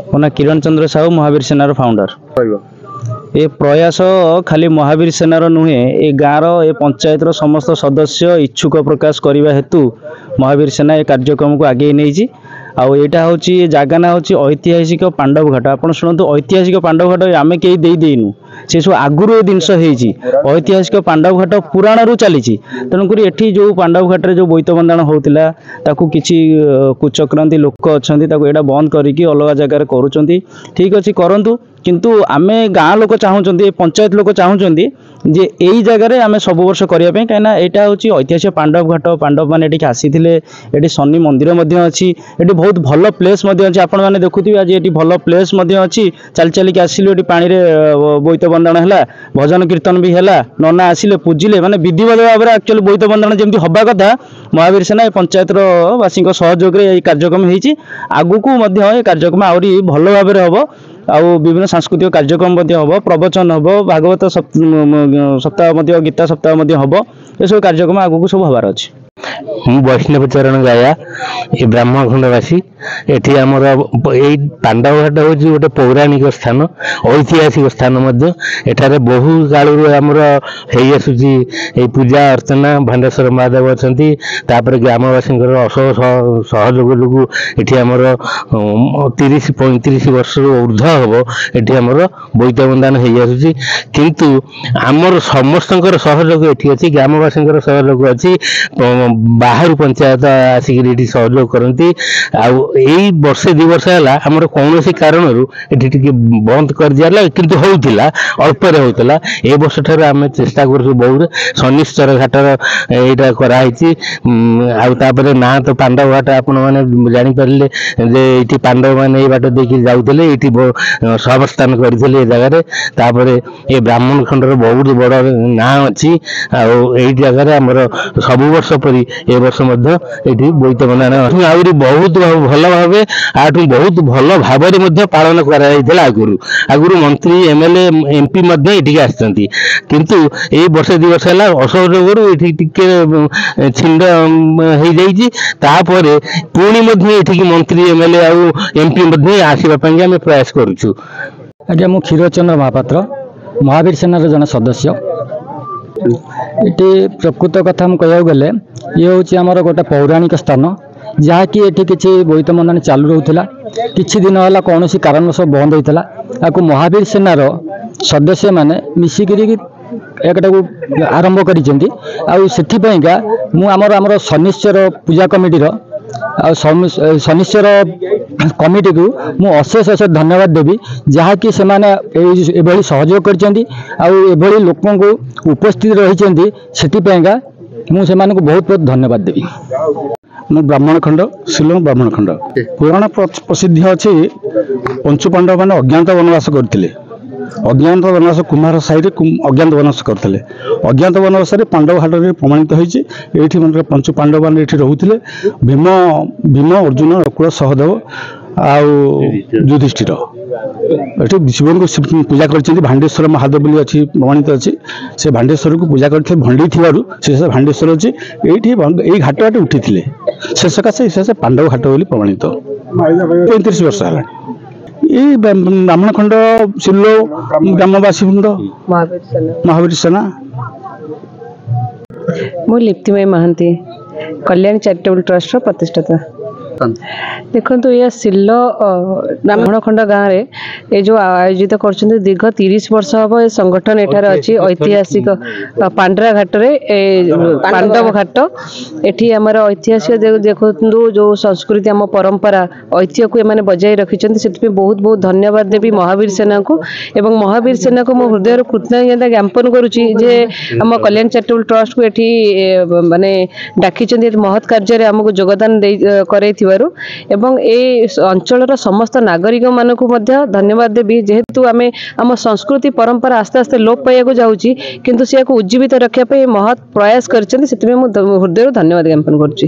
ମୋ ନା କିରଣ ଚନ୍ଦ୍ର ସାହୁ, ମହାवीर सेनार फाउंडर। ए प्रयास खाली महावीर सेनार नुहे, ए गाँव ए पंचायत समस्त सदस्य इच्छुक प्रकाश करने हेतु महावीर सेना ए कार्यक्रम को आगे नहीं। आउ यहाँ हूँ जगह ना हूँ ऐतिहासिक पांडव घाट। आप शुणु, ऐतिहासिक पांडव घाट आम कहीं देनु, से सब आगुरी ये जिनस ऐतिहासिक पांडव घाट पुराण रू चली। तेणुक ये जो पांडव घाट जो बोईत बंधाण होता किसी कुचक्रांति लोक अच्छा यहाँ बंद करके अलग जगार करुँच। ठीक अच्छे करूँ, किंतु आमे गाँ लोक चाहूँगी, पंचायत लोक चाहूँगी जे यही जगार आम सब वर्ष करने कहीं यहाँ हूँ ऐतिहासिक पांडव घाट। पांडव मैंने आसी ये शनि मंदिर अच्छी, ये बहुत भल प्लेस अच्छी। आपण मैंने देखुए आज ये भल प्लेस अच्छी। चल चलिक आसिलु, ये पानी बोईत बंधाण है, भजन कीर्तन भी है, नना आसिले पूजिले, माने विधिवत भाव में एक्चुअली बोईत बंधाण जमी हवा कथा। महावीर सेना पंचायत वासी सहयोग ये कार्यक्रम होती। आगू ये कार्यक्रम आहरी भल भाव में हम आउ विभिन्न सांस्कृतिक कार्यक्रम हम, प्रवचन हम, भागवत सप्ताह गीता सप्ताह हम, ये सब कार्यक्रम आगू सब हबार अच्छे। मु वैष्णव चरण गाया ये ब्राह्मण खंडवासी। एठी आमर यही पांडव घाट हूँ गोटे पौराणिक स्थान, ऐतिहासिक स्थान। एठारे बहु कालू आमर हो पूजा अर्चना भांडेश्वर महादेव अच्छा। ग्रामवासी सहयोग जो ये आमर 30-35 वर्ष ऊर्ध हम ये आमर बोईत बंधान हो। किंतु आमर समस्त सहयोग ये अच्छी, ग्रामवासी सहयोग अच्छी, बाहर पंचायत आसिक सहयोग करती। आई वर्षे 2 वर्ष है आमर कौन कारण ये बंद कर दिया, किंतु होता अल्प होता। ए वर्ष ठार आम चेष्टा करूँ बहुत। शनिश्चर घाटर यहाँ कराई आउे ना तो पांडव घाट आपण मैंने जापारे ये पांडव मैंने बाट देखिए जाऊे ये सहवस्थान करते जगार। ये ब्राह्मण खंडर बहुत बड़ ना अच्छी। आई जगह आमर सब वर्ष परी ए वर्ष ये बोईत बंधाण आहरी बहुत भल भाव आठू बहुत भल भाव में पालन कराइला। आगुरी मंत्री एमएलए एमपी ये आसती, किंतु ये वर्षे 2 वर्ष है असहयोग टे छिंड हो जापर पुणी ये मंत्री एमएलए आउ एमपी आसवाई आम प्रयास करुचु। आज्ञा मु क्षीरचंद्र महापात्र, महावीर सेनार जन सदस्य। ये प्रकृत कथा कह गले ये हूँ आमर गोटे पौराणिक स्थान जहाँकि ये किसी बोईत बंधाण चालू रोला। किछि दिन है कौन कारण सब बंद होता। आपको महावीर सेनार सदस्य मैंने मिसिक एक आरंभ करा आमर शनिश्चर पूजा कमिटीर शनिश्चर कमिटी को मु अशेष अशेष धन्यवाद देवी, जहाँकि से सहयोग कर लोक उपस्थित रही मुझे बहुत बहुत धन्यवाद देवी। मु ब्राह्मण खंड शिलोंग ब्राह्मण खंड पुराण प्रसिद्धि अच्छी। पंचु पांडव मैंने अज्ञात वनवास करते। अज्ञात वनवास कुमार साई अज्ञात वनवास करते। अज्ञात वनवास पांडव घाट प्रमाणित होती। पंचु पांडव मैंने रोते। भीम भीम अर्जुन नकुल सहदेव आउ युधिष्ठिर ये शिव को पूजा कर। भांडेश्वर महादेव भी अच्छी प्रमाणित अच्छी। से भांडेश्वर को पूजा करते भंडी थी भांडेश्वर अच्छी। ये घाट घाट उठी से सकाशे पांडव घाट बोली प्रमाणित 35 वर्ष है। ये ब्राह्मण खंड सिलो ग्रामवासी वृंद महावीर सेना। मु लिप्तिमयी महांती, कल्याण चैरिटेबल ट्रस्ट प्रतिष्ठाता। देखो ये सिल्लो ब्राह्मण खंड गाँव में ये जो आयोजित कर दीर्घ 30 वर्ष हम ये संगठन एठार अच्छी। ऐतिहासिक पांड्रा घाट पांडव घाट ये आमर ऐतिहासिक देखो जो संस्कृति आम परंपरा ऐतिह्य को मैंने बजाय रखी से बहुत बहुत धन्यवाद देवी महावीर सेना को। एवं महावीर सेना को मो हृदय कृतज्ञता ज्ञापन करुच्ची जे आम कल्याण चैरिटेबल ट्रस्ट को ये माने डाकी महत् कार्य आमको योगदान कर एवं ए अंचल समस्त नागरिक मानक धन्यवाद देवी, जेहेतु आम आम संस्कृति परंपरा आस्ते आस्ते लोप पाइबा जाऊँगी, किंतु से उज्जीवित रखापी महत् प्रयास कर हृदय धन्यवाद ज्ञापन करुच्ची।